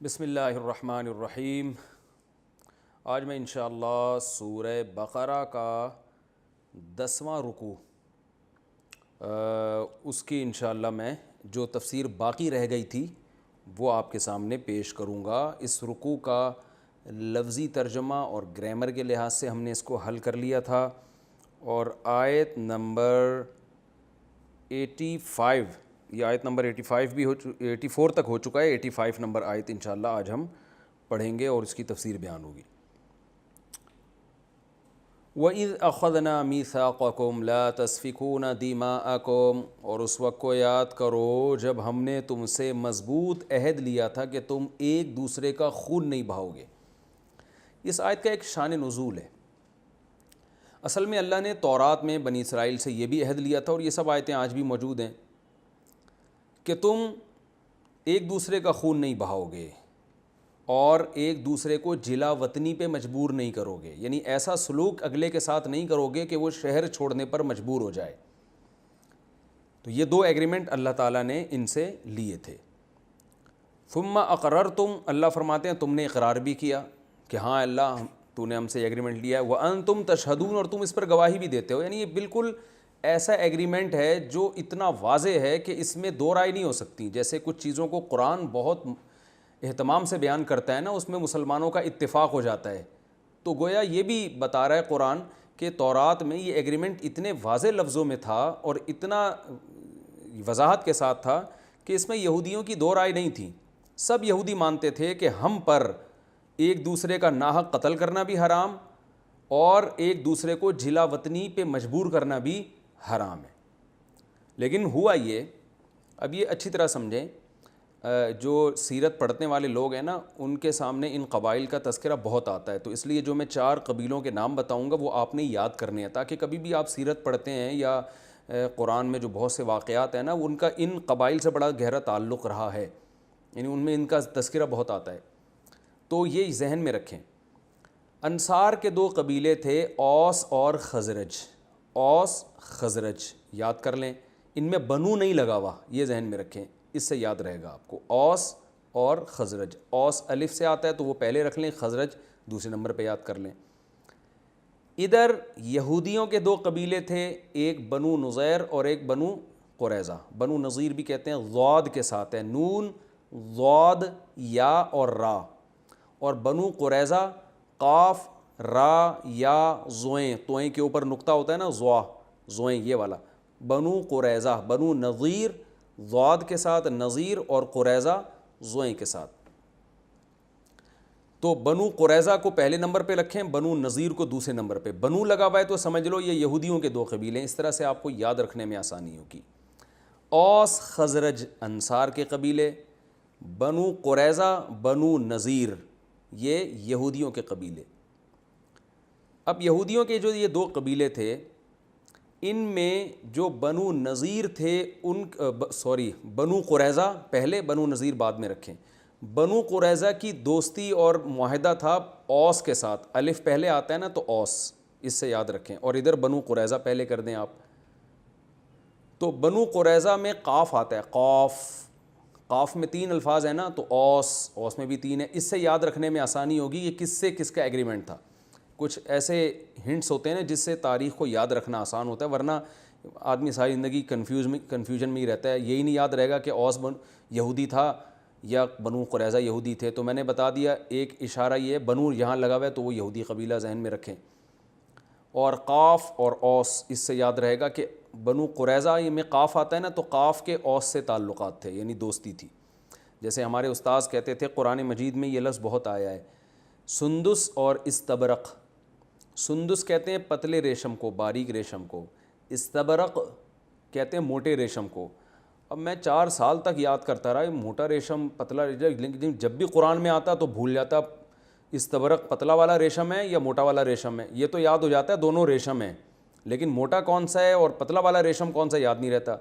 بسم اللہ الرحمن الرحیم۔ آج میں انشاءاللہ سورہ بقرہ کا 10واں رکوع اس کی انشاءاللہ میں جو تفسیر باقی رہ گئی تھی وہ آپ کے سامنے پیش کروں گا۔ اس رکوع کا لفظی ترجمہ اور گرامر کے لحاظ سے ہم نے اس کو حل کر لیا تھا، اور آیت نمبر 85 یہ آیت نمبر 85 بھی 84 تک ہو چکا ہے۔ 85 نمبر آیت انشاءاللہ آج ہم پڑھیں گے اور اس کی تفسیر بیان ہوگی۔ وَإِذْ أَخَذْنَا مِيثَاقَكُمْ لَا تَسْفِكُونَ دِمَاءَكُمْ، اور اس وقت کو یاد کرو جب ہم نے تم سے مضبوط عہد لیا تھا کہ تم ایک دوسرے کا خون نہیں بہاؤ گے۔ اس آیت کا ایک شان نزول ہے۔ اصل میں اللہ نے تورات میں بنی اسرائیل سے یہ بھی عہد لیا تھا، اور یہ سب آیتیں آج بھی موجود ہیں، کہ تم ایک دوسرے کا خون نہیں بہاؤ گے اور ایک دوسرے کو جلا وطنی پہ مجبور نہیں کرو گے، یعنی ایسا سلوک اگلے کے ساتھ نہیں کرو گے کہ وہ شہر چھوڑنے پر مجبور ہو جائے۔ تو یہ دو ایگریمنٹ اللہ تعالیٰ نے ان سے لیے تھے۔ ثم اقررتم، اللہ فرماتے ہیں تم نے اقرار بھی کیا کہ ہاں اللہ تو نے ہم سے ایگریمنٹ لیا ہے، وانتم تشہدون، اور تم اس پر گواہی بھی دیتے ہو۔ یعنی یہ بالکل ایسا ایگریمنٹ ہے جو اتنا واضح ہے کہ اس میں دو رائے نہیں ہو سکتی۔ جیسے کچھ چیزوں کو قرآن بہت اہتمام سے بیان کرتا ہے نا، اس میں مسلمانوں کا اتفاق ہو جاتا ہے، تو گویا یہ بھی بتا رہا ہے قرآن کہ تورات میں یہ ایگریمنٹ اتنے واضح لفظوں میں تھا اور اتنا وضاحت کے ساتھ تھا کہ اس میں یہودیوں کی دو رائے نہیں تھی۔ سب یہودی مانتے تھے کہ ہم پر ایک دوسرے کا ناحق قتل کرنا بھی حرام اور ایک دوسرے کو جلا وطنی پہ مجبور کرنا بھی حرام ہے۔ لیکن ہوا یہ، اب یہ اچھی طرح سمجھیں، جو سیرت پڑھنے والے لوگ ہیں نا ان کے سامنے ان قبائل کا تذکرہ بہت آتا ہے، تو اس لیے جو میں 4 قبیلوں کے نام بتاؤں گا وہ آپ نے یاد کرنے ہیں، تاکہ کبھی بھی آپ سیرت پڑھتے ہیں یا قرآن میں جو بہت سے واقعات ہیں نا ان کا ان قبائل سے بڑا گہرا تعلق رہا ہے، یعنی ان میں ان کا تذکرہ بہت آتا ہے، تو یہ ذہن میں رکھیں۔ انصار کے 2 قبیلے تھے، اوس اور خزرج۔ اوس خزرج یاد کر لیں، ان میں بنو نہیں لگا ہوا، یہ ذہن میں رکھیں، اس سے یاد رہے گا آپ کو۔ اوس اور خزرج، اوس الف سے آتا ہے تو وہ پہلے رکھ لیں، خزرج دوسرے نمبر پہ یاد کر لیں۔ ادھر یہودیوں کے 2 قبیلے تھے، ایک بنو نظیر اور ایک بنو قریظہ۔ بنو نظیر بھی کہتے ہیں، ضاد کے ساتھ ہے، نون ضاد یا اور را، اور بنو قریظہ قاف را یا زوئیں، توئیں کے اوپر نقطہ ہوتا ہے نا، زوئیں یہ والا۔ بنو قریظہ، بنو نظیر ضاد کے ساتھ، نظیر اور قریظہ زوئیں کے ساتھ۔ تو بنو قریظہ کو پہلے نمبر پہ رکھیں، بنو نظیر کو دوسرے نمبر پہ۔ بنو لگا ہوا ہے تو سمجھ لو یہ یہودیوں کے 2 قبیلے ہیں، اس طرح سے آپ کو یاد رکھنے میں آسانی ہوگی۔ اوس خزرج انصار کے قبیلے، بنو قریظہ بنو نظیر یہ یہودیوں کے قبیلے۔ اب یہودیوں کے جو یہ 2 قبیلے تھے، ان میں جو بنو نظیر تھے بنو قریظہ پہلے، بنو نظیر بعد میں رکھیں۔ بنو قریظہ کی دوستی اور معاہدہ تھا اوس کے ساتھ، الف پہلے آتا ہے نا تو اوس، اس سے یاد رکھیں، اور ادھر بنو قریظہ پہلے کر دیں آپ۔ تو بنو قریظہ میں قاف آتا ہے، قاف میں 3 الفاظ ہیں نا، تو اوس میں بھی 3 ہے، اس سے یاد رکھنے میں آسانی ہوگی کہ کس سے کس کا ایگریمنٹ تھا۔ کچھ ایسے ہنٹس ہوتے ہیں جس سے تاریخ کو یاد رکھنا آسان ہوتا ہے، ورنہ آدمی ساری زندگی کنفیوژن میں ہی رہتا ہے، یہی نہیں یاد رہے گا کہ اوس یہودی تھا یا بنو قریظہ یہودی تھے۔ تو میں نے بتا دیا، ایک اشارہ یہ ہے، بنو یہاں لگا ہوا ہے تو وہ یہودی قبیلہ ذہن میں رکھیں، اور قاف اور اوس اس سے یاد رہے گا کہ بنو قریظہ یہ میں قاف آتا ہے نا تو قاف کے اوس سے تعلقات تھے، یعنی دوستی تھی۔ جیسے ہمارے استاذ کہتے تھے قرآن مجید میں یہ لفظ بہت آیا ہے، سندس اور استبرق۔ سندس کہتے ہیں پتلے ریشم کو، باریک ریشم کو، استبرق کہتے ہیں موٹے ریشم کو۔ اب میں 4 سال تک یاد کرتا رہا موٹا ریشم پتلا ریشم، لیکن جب بھی قرآن میں آتا تو بھول جاتا استبرق پتلا والا ریشم ہے یا موٹا والا ریشم ہے۔ یہ تو یاد ہو جاتا ہے دونوں ریشم ہیں، لیکن موٹا کون سا ہے اور پتلا والا ریشم کون سا یاد نہیں رہتا۔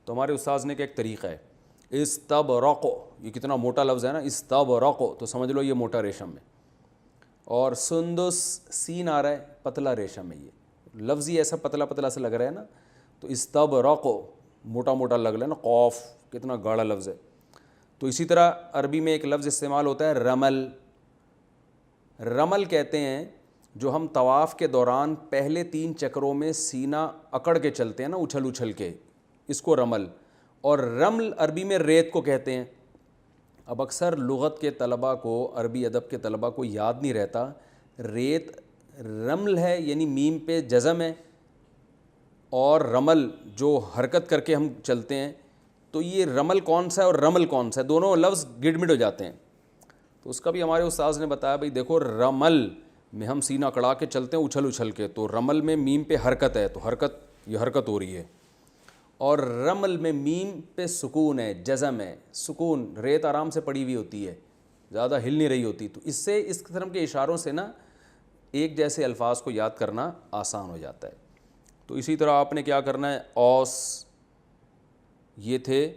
تو ہمارے استاذ نے کہ ایک طریقہ ہے، استبرق، یہ کتنا موٹا لفظ ہے نا، استبرق، تو سمجھ لو یہ موٹا ریشم ہے۔ اور سندس سین آ رہا ہے، پتلا ریشم ہے، یہ لفظ ہی ایسا پتلا پتلا سے لگ رہا ہے نا، تو استبرق موٹا موٹا لگ رہا ہے نا، قوف کتنا گاڑا لفظ ہے۔ تو اسی طرح عربی میں ایک لفظ استعمال ہوتا ہے رمل. رمل کہتے ہیں جو ہم طواف کے دوران پہلے 3 چکروں میں سینہ اکڑ کے چلتے ہیں نا, اچھل اچھل کے, اس کو رمل. اور رمل عربی میں ریت کو کہتے ہیں. اب اکثر لغت کے طلباء کو, عربی ادب کے طلباء کو یاد نہیں رہتا ریت رمل ہے یعنی میم پہ جزم ہے, اور رمل جو حرکت کر کے ہم چلتے ہیں, تو یہ رمل کون سا ہے اور رمل کون سا ہے, دونوں لفظ گڑ ہو جاتے ہیں. تو اس کا بھی ہمارے استاذ نے بتایا بھائی دیکھو رمل میں ہم سینہ اکڑا کے چلتے ہیں اچھل اچھل کے, تو رمل میں میم پہ حرکت ہے, تو یہ حرکت ہو رہی ہے. اور رمل میں میم پہ سکون ہے, جزم ہے, سکون, ریت آرام سے پڑی ہوئی ہوتی ہے, زیادہ ہل نہیں رہی ہوتی. تو اس سے اس قسم کے اشاروں سے نا ایک جیسے الفاظ کو یاد کرنا آسان ہو جاتا ہے. تو اسی طرح آپ نے کیا کرنا ہے, اوس یہ تھے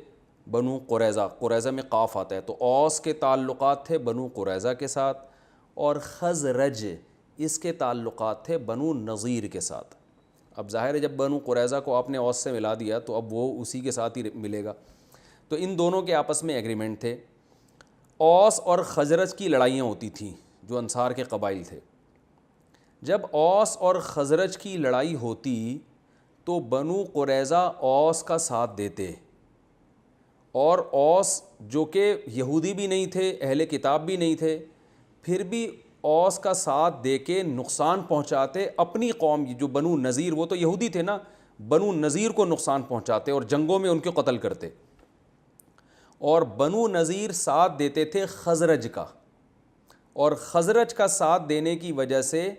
بنو قریظہ, قریظہ میں قاف آتا ہے, تو اوس کے تعلقات تھے بنو قریظہ کے ساتھ, اور خزرج اس کے تعلقات تھے بنو نذیر کے ساتھ. اب ظاہر ہے جب بنو قریظہ کو آپ نے اوس سے ملا دیا تو اب وہ اسی کے ساتھ ہی ملے گا. تو ان دونوں کے آپس میں ایگریمنٹ تھے. اوس اور خزرج کی لڑائیاں ہوتی تھیں جو انصار کے قبائل تھے. جب اوس اور خزرج کی لڑائی ہوتی تو بنو قریظہ اوس کا ساتھ دیتے, اور اوس جو کہ یہودی بھی نہیں تھے, اہل کتاب بھی نہیں تھے, پھر بھی اوس کا ساتھ دے کے نقصان پہنچاتے اپنی قوم, جو بنو نذیر, وہ تو یہودی تھے نا, بنو نذیر کو نقصان پہنچاتے اور جنگوں میں ان کو قتل کرتے. اور بنو نذیر ساتھ دیتے تھے خزرج کا, اور خزرج کا ساتھ دینے کی وجہ سے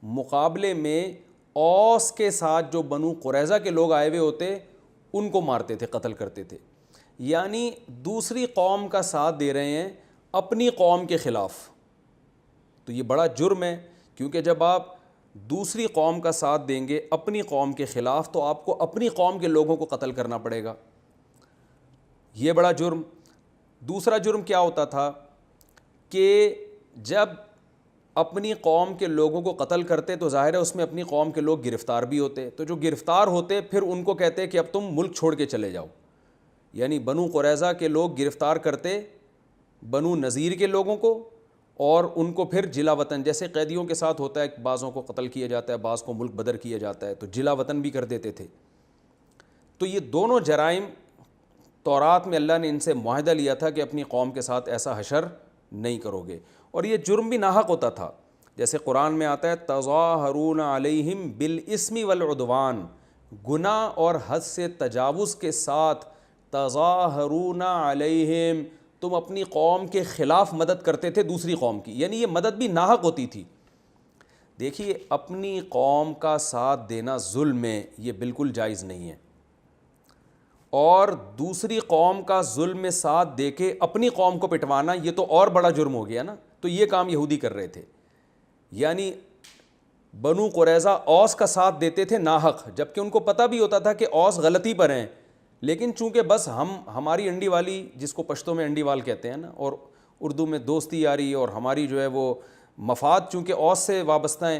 مقابلے میں اوس کے ساتھ جو بنو قریظہ کے لوگ آئے ہوئے ہوتے ان کو مارتے تھے, قتل کرتے تھے. یعنی دوسری قوم کا ساتھ دے رہے ہیں اپنی قوم کے خلاف. تو یہ بڑا جرم ہے, کیونکہ جب آپ دوسری قوم کا ساتھ دیں گے اپنی قوم کے خلاف تو آپ کو اپنی قوم کے لوگوں کو قتل کرنا پڑے گا. یہ بڑا جرم. دوسرا جرم کیا ہوتا تھا کہ جب اپنی قوم کے لوگوں کو قتل کرتے تو ظاہر ہے اس میں اپنی قوم کے لوگ گرفتار بھی ہوتے, تو جو گرفتار ہوتے پھر ان کو کہتے کہ اب تم ملک چھوڑ کے چلے جاؤ. یعنی بنو قریظہ کے لوگ گرفتار کرتے بنو نذیر کے لوگوں کو, اور ان کو پھر جلا وطن, جیسے قیدیوں کے ساتھ ہوتا ہے, بعضوں کو قتل کیا جاتا ہے, بعض کو ملک بدر کیا جاتا ہے, تو جلا وطن بھی کر دیتے تھے. تو یہ دونوں جرائم تورات میں اللہ نے ان سے معاہدہ لیا تھا کہ اپنی قوم کے ساتھ ایسا حشر نہیں کرو گے, اور یہ جرم بھی ناحق ہوتا تھا. جیسے قرآن میں آتا ہے تظاہرون علیہم بالاسم والعدوان, گناہ اور حد سے تجاوز کے ساتھ تظاہرون علیہم, تم اپنی قوم کے خلاف مدد کرتے تھے دوسری قوم کی, یعنی یہ مدد بھی ناحق ہوتی تھی. دیکھیے اپنی قوم کا ساتھ دینا ظلم ہے, یہ بالکل جائز نہیں ہے, اور دوسری قوم کا ظلم میں ساتھ دے کے اپنی قوم کو پٹوانا یہ تو اور بڑا جرم ہو گیا نا. تو یہ کام یہودی کر رہے تھے, یعنی بنو قریظہ اوس کا ساتھ دیتے تھے ناحق, جبکہ ان کو پتہ بھی ہوتا تھا کہ اوس غلطی پر ہیں, لیکن چونکہ بس ہماری انڈی والی, جس کو پشتو میں انڈی وال کہتے ہیں نا, اور اردو میں دوستی یاری, اور ہماری جو ہے وہ مفاد چونکہ اوس سے وابستہ ہیں,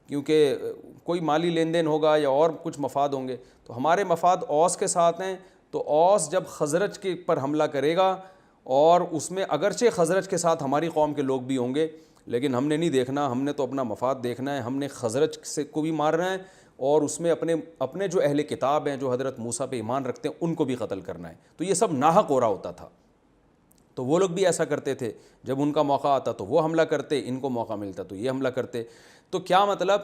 کیونکہ کوئی مالی لین دین ہوگا یا اور کچھ مفاد ہوں گے, تو ہمارے مفاد اوس کے ساتھ ہیں. تو اوس جب خزرج کے پر حملہ کرے گا, اور اس میں اگرچہ خزرج کے ساتھ ہماری قوم کے لوگ بھی ہوں گے, لیکن ہم نے نہیں دیکھنا, ہم نے تو اپنا مفاد دیکھنا ہے, ہم نے خزرج سے کو بھی مارنا ہے, اور اس میں اپنے جو اہل کتاب ہیں جو حضرت موسیٰ پہ ایمان رکھتے ہیں ان کو بھی قتل کرنا ہے. تو یہ سب ناحق ہو رہا ہوتا تھا. تو وہ لوگ بھی ایسا کرتے تھے, جب ان کا موقع آتا تو وہ حملہ کرتے, ان کو موقع ملتا تو یہ حملہ کرتے. تو کیا مطلب,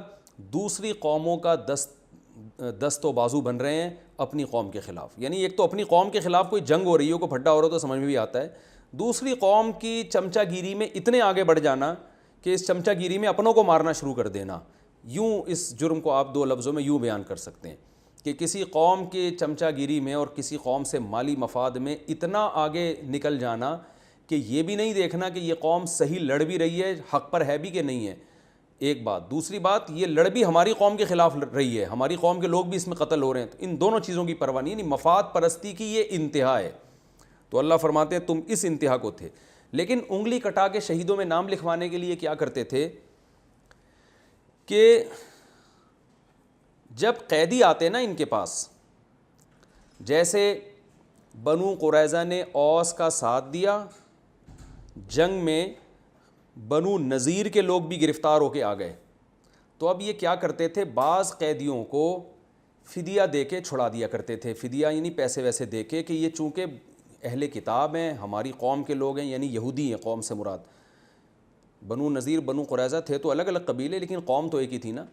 دوسری قوموں کا دست و بازو بن رہے ہیں اپنی قوم کے خلاف. یعنی ایک تو اپنی قوم کے خلاف کوئی جنگ ہو رہی ہو, کوئی پھڈا ہو رہا ہو تو سمجھ میں بھی آتا ہے, دوسری قوم کی چمچہ گیری میں اتنے آگے بڑھ جانا کہ اس چمچہ گیری میں اپنوں کو مارنا شروع کر دینا. یوں اس جرم کو آپ 2 لفظوں میں یوں بیان کر سکتے ہیں کہ کسی قوم کے چمچہ گیری میں اور کسی قوم سے مالی مفاد میں اتنا آگے نکل جانا کہ یہ بھی نہیں دیکھنا کہ یہ قوم صحیح لڑ بھی رہی ہے, حق پر ہے بھی کہ نہیں ہے, ایک بات. دوسری بات, یہ لڑ بھی ہماری قوم کے خلاف رہی ہے, ہماری قوم کے لوگ بھی اس میں قتل ہو رہے ہیں. تو ان دونوں چیزوں کی پرواہ نہیں, یعنی مفاد پرستی کی یہ انتہا ہے. تو اللہ فرماتے ہیں تم اس انتہا کو تھے. لیکن انگلی کٹا کے شہیدوں میں نام لکھوانے کے لیے کیا کرتے تھے کہ جب قیدی آتے نا ان کے پاس, جیسے بنو قریظہ نے اوس کا ساتھ دیا، جنگ میں بنو نذیر کے لوگ بھی گرفتار ہو کے آ گئے۔ تو اب یہ کیا کرتے تھے، بعض قیدیوں کو فدیہ دے کے چھڑا دیا کرتے تھے، فدیہ یعنی پیسے ویسے دے کے، کہ یہ چونکہ اہل کتاب ہیں، ہماری قوم کے لوگ ہیں، یعنی یہودی ہیں، قوم سے مراد بنو نذیر بنو قریظہ تھے تو الگ الگ قبیلے لیکن قوم تو ایک ہی تھی نا،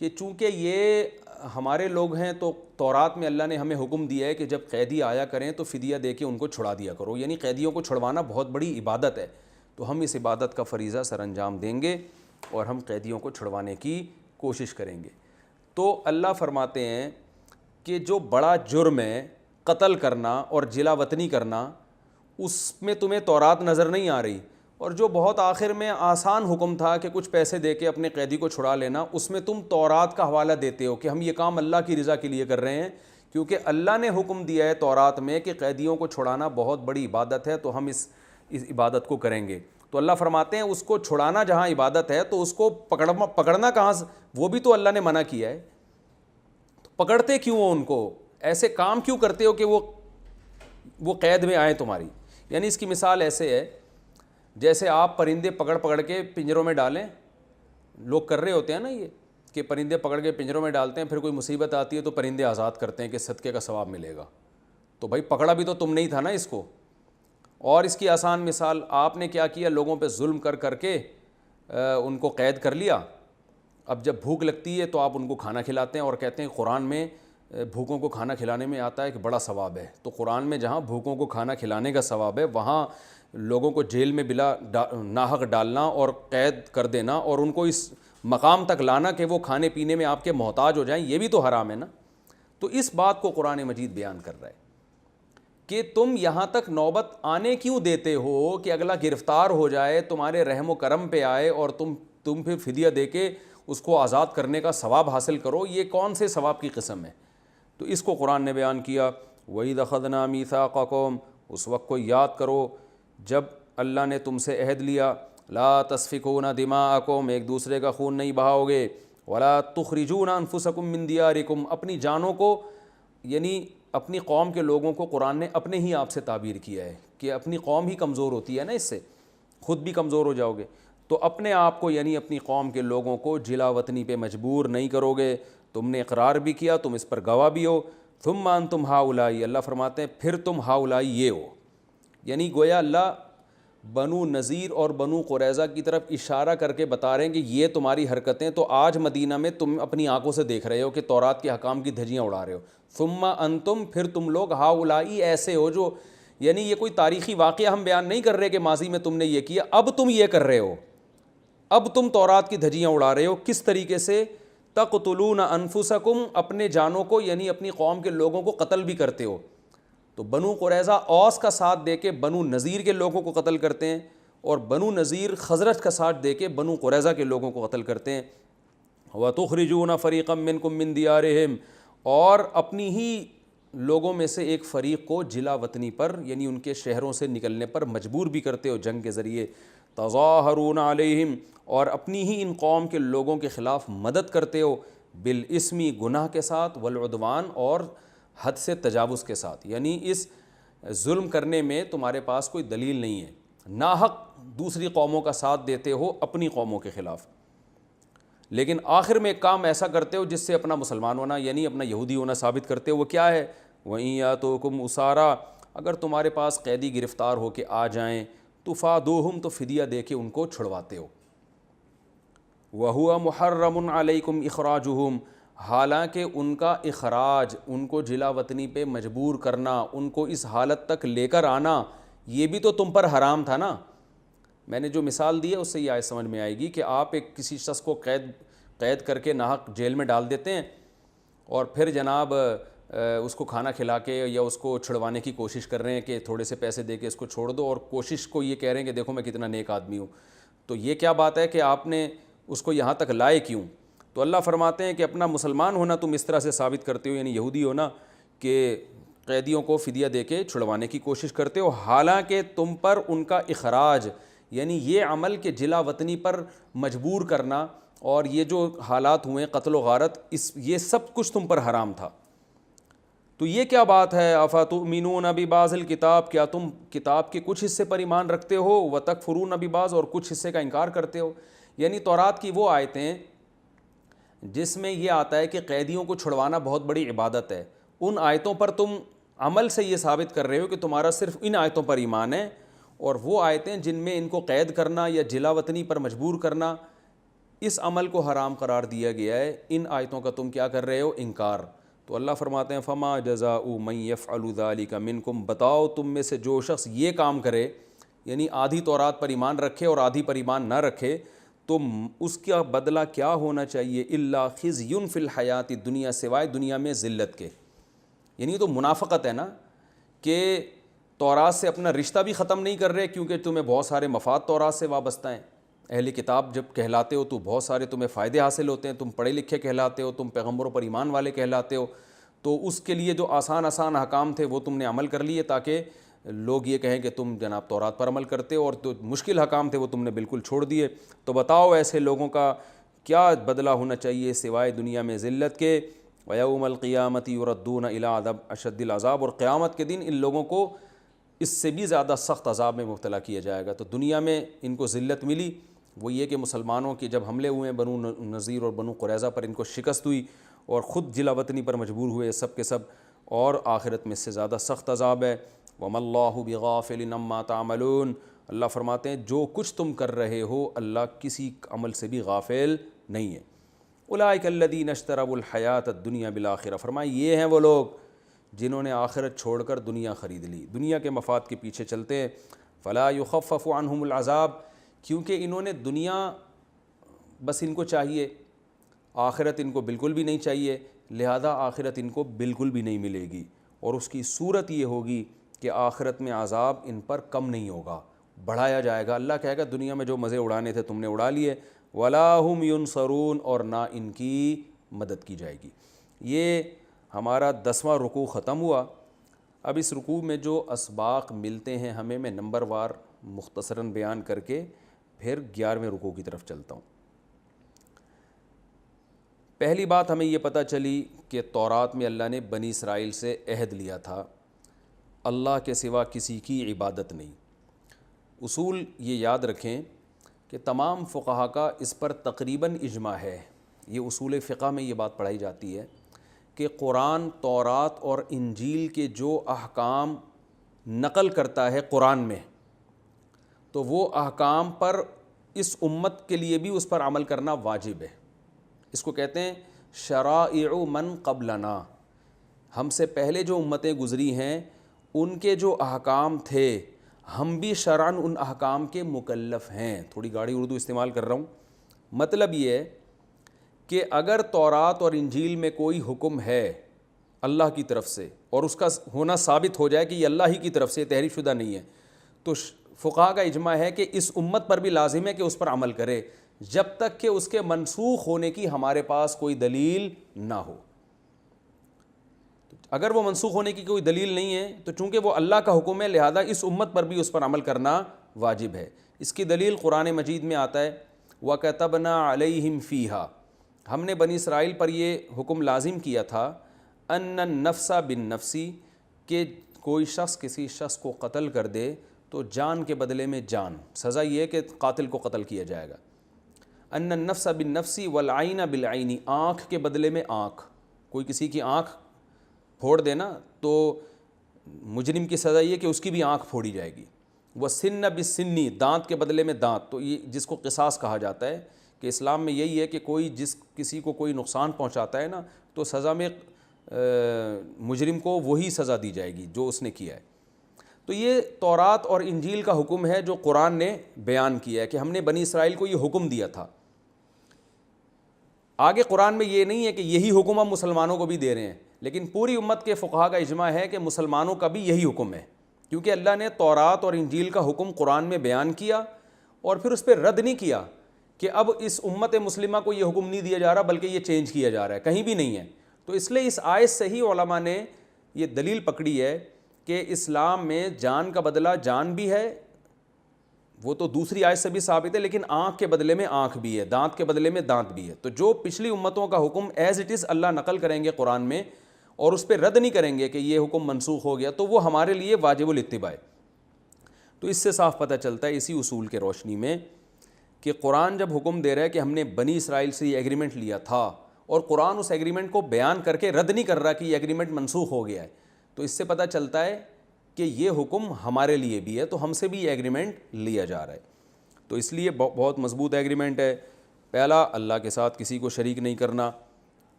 کہ چونکہ یہ ہمارے لوگ ہیں تو تورات میں اللہ نے ہمیں حکم دیا ہے کہ جب قیدی آیا کریں تو فدیہ دے کے ان کو چھڑا دیا کرو، یعنی قیدیوں کو چھڑوانا بہت بڑی عبادت ہے، تو ہم اس عبادت کا فریضہ سر انجام دیں گے اور ہم قیدیوں کو چھڑوانے کی کوشش کریں گے۔ تو اللہ فرماتے ہیں کہ جو بڑا جرم ہے قتل کرنا اور جلا وطنی کرنا، اس میں تمہیں تورات نظر نہیں آ رہی، اور جو بہت آخر میں آسان حکم تھا کہ کچھ پیسے دے کے اپنے قیدی کو چھڑا لینا، اس میں تم تورات کا حوالہ دیتے ہو کہ ہم یہ کام اللہ کی رضا کے لیے کر رہے ہیں، کیونکہ اللہ نے حکم دیا ہے تورات میں کہ قیدیوں کو چھڑانا بہت بڑی عبادت ہے، تو ہم اس عبادت کو کریں گے۔ تو اللہ فرماتے ہیں اس کو چھڑانا جہاں عبادت ہے تو اس کو پکڑنا کہاں سے، وہ بھی تو اللہ نے منع کیا ہے، تو پکڑتے کیوں ہو ان کو، ایسے کام کیوں کرتے ہو کہ وہ قید میں آئیں تمہاری۔ یعنی اس کی مثال ایسے ہے جیسے آپ پرندے پکڑ پکڑ کے پنجروں میں ڈالیں، لوگ کر رہے ہوتے ہیں نا یہ، کہ پرندے پکڑ کے پنجروں میں ڈالتے ہیں، پھر کوئی مصیبت آتی ہے تو پرندے آزاد کرتے ہیں کہ صدقے کا ثواب ملے گا، تو بھائی پکڑا بھی تو تم نہیں تھا نا اس کو۔ اور اس کی آسان مثال، آپ نے کیا کیا، لوگوں پہ ظلم کر کر کے ان کو قید کر لیا، اب جب بھوک لگتی ہے تو آپ ان کو کھانا کھلاتے ہیں، اور کہتے ہیں قرآن میں بھوکوں کو کھانا کھلانے میں آتا ہے کہ بڑا ثواب ہے، تو قرآن میں جہاں بھوکوں کو کھانا کھلانے کا ثواب ہے، وہاں لوگوں کو جیل میں بلا ناحق ڈالنا اور قید کر دینا اور ان کو اس مقام تک لانا کہ وہ کھانے پینے میں آپ کے محتاج ہو جائیں، یہ بھی تو حرام ہے نا۔ تو اس بات کو قرآن مجید بیان کر رہا ہے کہ تم یہاں تک نوبت آنے کیوں دیتے ہو کہ اگلا گرفتار ہو جائے، تمہارے رحم و کرم پہ آئے اور تم پھر فدیہ دے کے اس کو آزاد کرنے کا ثواب حاصل کرو، یہ کون سے ثواب کی قسم ہے؟ تو اس کو قرآن نے بیان کیا، وَإِذْ أَخَذْنَا مِيثَاقَكُمْ، اس وقت کو یاد کرو جب اللہ نے تم سے عہد لیا، لا تسفکون دماءکم، ایک دوسرے کا خون نہیں بہاؤ گے، ولا تخرجون انفسکم من دیارکم، اپنی جانوں کو، یعنی اپنی قوم کے لوگوں کو قرآن نے اپنے ہی آپ سے تعبیر کیا ہے کہ اپنی قوم ہی کمزور ہوتی ہے نا، اس سے خود بھی کمزور ہو جاؤ گے، تو اپنے آپ کو یعنی اپنی قوم کے لوگوں کو جلا وطنی پہ مجبور نہیں کرو گے، تم نے اقرار بھی کیا، تم اس پر گواہ بھی ہو، ثم انتم ہؤلاء، اللہ فرماتے ہیں پھر تم ہؤلاء یہ ہو، یعنی گویا اللہ بنو نذیر اور بنو قریظہ کی طرف اشارہ کر کے بتا رہے ہیں کہ یہ تمہاری حرکتیں تو آج مدینہ میں تم اپنی آنکھوں سے دیکھ رہے ہو کہ تورات کے حکام کی دھجیاں اڑا رہے ہو، ثم انتم، پھر تم لوگ ہؤلاء ایسے ہو، جو یعنی یہ کوئی تاریخی واقعہ ہم بیان نہیں کر رہے کہ ماضی میں تم نے یہ کیا، اب تم یہ کر رہے ہو، اب تم تورات کی دھجیاں اڑا رہے ہو، کس طریقے سے، تقتلون انفسکم، اپنے جانوں کو یعنی اپنی قوم کے لوگوں کو قتل بھی کرتے ہو۔ تو بنو قریظہ اوس کا ساتھ دے کے بنو نذیر کے لوگوں کو قتل کرتے ہیں، اور بنو نذیر خزرج کا ساتھ دے کے بنو قریظہ کے لوگوں کو قتل کرتے ہیں۔ وَتُخْرِجُونَ فَرِيقًا مِّنْكُم مِّن دِيَارِهِمْ، اور اپنی ہی لوگوں میں سے ایک فریق کو جلا وطنی پر یعنی ان کے شہروں سے نکلنے پر مجبور بھی کرتے ہو جنگ کے ذریعے، تظاہرون علیہم، اور اپنی ہی ان قوم کے لوگوں کے خلاف مدد کرتے ہو، بالاسم، گناہ کے ساتھ، والعدوان، اور حد سے تجاوز کے ساتھ، یعنی اس ظلم کرنے میں تمہارے پاس کوئی دلیل نہیں ہے، ناحق دوسری قوموں کا ساتھ دیتے ہو اپنی قوموں کے خلاف، لیکن آخر میں ایک کام ایسا کرتے ہو جس سے اپنا مسلمان ہونا یعنی اپنا یہودی ہونا ثابت کرتے ہو، وہ کیا ہے، وَإِن يَأْتُوكُمْ أُسَارَىٰ، اگر تمہارے پاس قیدی گرفتار ہو کے آ جائیں، تُفَادُوهُمْ، تو فدیہ دے کے ان کو چھڑواتے ہو، وَهُوَ مُحَرَّمٌ عَلَيْكُمْ إِخْرَاجُهُمْ، حالانکہ ان کا اخراج، ان کو جلا وطنی پہ مجبور کرنا، ان کو اس حالت تک لے کر آنا، یہ بھی تو تم پر حرام تھا نا۔ میں نے جو مثال دی ہے اس سے یہ آیت سمجھ میں آئے گی کہ آپ ایک کسی شخص کو قید کر کے ناحق جیل میں ڈال دیتے ہیں، اور پھر جناب اس کو کھانا کھلا کے یا اس کو چھڑوانے کی کوشش کر رہے ہیں کہ تھوڑے سے پیسے دے کے اس کو چھوڑ دو، اور کوشش کو یہ کہہ رہے ہیں کہ دیکھو میں کتنا نیک آدمی ہوں، تو یہ کیا بات ہے کہ آپ نے اس کو یہاں تک لائے کیوں؟ تو اللہ فرماتے ہیں کہ اپنا مسلمان ہونا تم اس طرح سے ثابت کرتے ہو، یعنی یہودی ہونا، کہ قیدیوں کو فدیہ دے کے چھڑوانے کی کوشش کرتے ہو، حالانکہ تم پر ان کا اخراج، یعنی یہ عمل کہ جلا وطنی پر مجبور کرنا اور یہ جو حالات ہوئے قتل و غارت، یہ سب کچھ تم پر حرام تھا۔ تو یہ کیا بات ہے، افتؤمنون ببعض الکتاب، کیا تم کتاب کے کچھ حصے پر ایمان رکھتے ہو، وتکفرون ببعض، اور کچھ حصے کا انکار کرتے ہو. یعنی تورات کی وہ آیتیں جس میں یہ آتا ہے کہ قیدیوں کو چھڑوانا بہت بڑی عبادت ہے، ان آیتوں پر تم عمل سے یہ ثابت کر رہے ہو کہ تمہارا صرف ان آیتوں پر ایمان ہے، اور وہ آیتیں جن میں ان کو قید کرنا یا جلا وطنی پر مجبور کرنا، اس عمل کو حرام قرار دیا گیا ہے، ان آیتوں کا تم کیا کر رہے ہو، انکار. تو اللہ فرماتے ہیں فما جزاء من یفعل ذلک منکم، بتاؤ تم میں سے جو شخص یہ کام کرے، یعنی آدھی تورات پر ایمان رکھے اور آدھی پر ایمان نہ رکھے، تو اس کا بدلہ کیا ہونا چاہیے، الا خزی فی الحیات الدنیا، سوائے دنیا میں ذلت کے. یعنی یہ تو منافقت ہے نا، کہ تورات سے اپنا رشتہ بھی ختم نہیں کر رہے کیونکہ تمہیں بہت سارے مفاد تورات سے وابستہ ہیں. اہل کتاب جب کہلاتے ہو تو بہت سارے تمہیں فائدے حاصل ہوتے ہیں، تم پڑھے لکھے کہلاتے ہو، تم پیغمبروں پر ایمان والے کہلاتے ہو، تو اس کے لیے جو آسان احکام تھے وہ تم نے عمل کر لیے تاکہ لوگ یہ کہیں کہ تم جناب تورات پر عمل کرتے ہو، اور تو مشکل احکام تھے وہ تم نے بالکل چھوڑ دیے. تو بتاؤ ایسے لوگوں کا کیا بدلہ ہونا چاہیے سوائے دنیا میں ذلت کے. وَيَوْمَ الْقِيَامَةِ يُرَدُّونَ إِلَىٰ عَذَابٍ أَشَدِّ الْعَذَابِ، اور قیامت کے دن ان لوگوں کو اس سے بھی زیادہ سخت عذاب میں مبتلا کیا جائے گا. تو دنیا میں ان کو ذلت ملی، وہ یہ کہ مسلمانوں کے جب حملے ہوئے بنو نذیر اور بنو قریظہ پر ان کو شکست ہوئی اور خود جلا وطنی پر مجبور ہوئے سب کے سب، اور آخرت میں اس سے زیادہ سخت عذاب ہے. وَمَا اللَّهُ بِغَافِلٍ عَمَّا تَعْمَلُونَ، اللہ فرماتے ہیں جو کچھ تم کر رہے ہو اللہ کسی عمل سے بھی غافل نہیں ہے. اولئک الذین اشتروا الحیاۃ الدنیا بالآخرہ، فرمایا یہ ہیں وہ لوگ جنہوں نے آخرت چھوڑ کر دنیا خرید لی، دنیا کے مفاد کے پیچھے چلتے ہیں. فلا یخفف عنہم العذاب، کیونکہ انہوں نے دنیا بس ان کو چاہیے، آخرت ان کو بالکل بھی نہیں چاہیے، لہذا آخرت ان کو بالکل بھی نہیں ملے گی، اور اس کی صورت یہ ہوگی کہ آخرت میں عذاب ان پر کم نہیں ہوگا، بڑھایا جائے گا. اللہ کہے گا دنیا میں جو مزے اڑانے تھے تم نے اڑا لیے، ولا ہم ینصرون، اور نہ ان کی مدد کی جائے گی. یہ ہمارا 10واں رکوع ختم ہوا. اب اس رکوع میں جو اسباق ملتے ہیں ہمیں، میں نمبر وار مختصراً بیان کر کے پھر 11ویں رکوع کی طرف چلتا ہوں. پہلی بات ہمیں یہ پتہ چلی کہ تورات میں اللہ نے بنی اسرائیل سے عہد لیا تھا اللہ کے سوا کسی کی عبادت نہیں. اصول یہ یاد رکھیں کہ تمام فقہا کا اس پر تقریباً اجماع ہے. یہ اصول فقہ میں یہ بات پڑھائی جاتی ہے کہ قرآن تورات اور انجیل کے جو احکام نقل کرتا ہے قرآن میں، تو وہ احکام پر اس امت کے لیے بھی اس پر عمل کرنا واجب ہے. اس کو کہتے ہیں شرائع من قبلنا، ہم سے پہلے جو امتیں گزری ہیں ان کے جو احکام تھے ہم بھی شرعاً ان احکام کے مکلف ہیں. تھوڑی گاڑی اردو استعمال کر رہا ہوں. مطلب یہ ہے کہ اگر تورات اور انجیل میں کوئی حکم ہے اللہ کی طرف سے اور اس کا ہونا ثابت ہو جائے کہ یہ اللہ ہی کی طرف سے تحریف شدہ نہیں ہے، تو فقہا کا اجماع ہے کہ اس امت پر بھی لازم ہے کہ اس پر عمل کرے جب تک کہ اس کے منسوخ ہونے کی ہمارے پاس کوئی دلیل نہ ہو. اگر وہ منسوخ ہونے کی کوئی دلیل نہیں ہے تو چونکہ وہ اللہ کا حکم ہے لہذا اس امت پر بھی اس پر عمل کرنا واجب ہے. اس کی دلیل قرآن مجید میں آتا ہے وَكَتَبْنَا عَلَيْهِمْ فِيهَا، ہم نے بنی اسرائیل پر یہ حکم لازم کیا تھا ان النفس بالنفس، کہ کوئی شخص کسی شخص کو قتل کر دے تو جان کے بدلے میں جان، سزا یہ ہے کہ قاتل کو قتل کیا جائے گا. ان النفس بالنفس والعین بالعین، آنکھ کے بدلے میں آنکھ، کوئی کسی کی آنکھ پھوڑ دینا تو مجرم کی سزا یہ کہ اس کی بھی آنکھ پھوڑی جائے گی. والسن بالسن، دانت کے بدلے میں دانت، تو یہ جس کو قصاص کہا جاتا ہے کہ اسلام میں یہی ہے کہ کوئی کسی کو کوئی نقصان پہنچاتا ہے نا تو سزا میں مجرم کو وہی سزا دی جائے گی جو اس نے کیا ہے. تو یہ تورات اور انجیل کا حکم ہے جو قرآن نے بیان کیا ہے کہ ہم نے بنی اسرائیل کو یہ حکم دیا تھا. آگے قرآن میں یہ نہیں ہے کہ یہی حکم ہم مسلمانوں کو بھی دے رہے ہیں، لیکن پوری امت کے فقہا کا اجماع ہے کہ مسلمانوں کا بھی یہی حکم ہے، کیونکہ اللہ نے تورات اور انجیل کا حکم قرآن میں بیان کیا اور پھر اس پہ رد نہیں کیا کہ اب اس امت مسلمہ کو یہ حکم نہیں دیا جا رہا بلکہ یہ چینج کیا جا رہا ہے، کہیں بھی نہیں ہے. تو اس لیے اس آیت سے ہی علماء نے یہ دلیل پکڑی ہے کہ اسلام میں جان کا بدلہ جان بھی ہے، وہ تو دوسری آیت سے بھی ثابت ہے، لیکن آنکھ کے بدلے میں آنکھ بھی ہے، دانت کے بدلے میں دانت بھی ہے. تو جو پچھلی امتوں کا حکم ایز اٹ از اللہ نقل کریں گے قرآن میں، اور اس پہ رد نہیں کریں گے کہ یہ حکم منسوخ ہو گیا, تو وہ ہمارے لیے واجب الاتباع ہے. تو اس سے صاف پتہ چلتا ہے اسی اصول کے روشنی میں کہ قرآن جب حکم دے رہا ہے کہ ہم نے بنی اسرائیل سے یہ ایگریمنٹ لیا تھا, اور قرآن اس ایگریمنٹ کو بیان کر کے رد نہیں کر رہا کہ یہ ایگریمنٹ منسوخ ہو گیا ہے, تو اس سے پتہ چلتا ہے کہ یہ حکم ہمارے لیے بھی ہے, تو ہم سے بھی یہ ایگریمنٹ لیا جا رہا ہے. تو اس لیے بہت مضبوط ایگریمنٹ ہے. پہلا, اللہ کے ساتھ کسی کو شریک نہیں کرنا,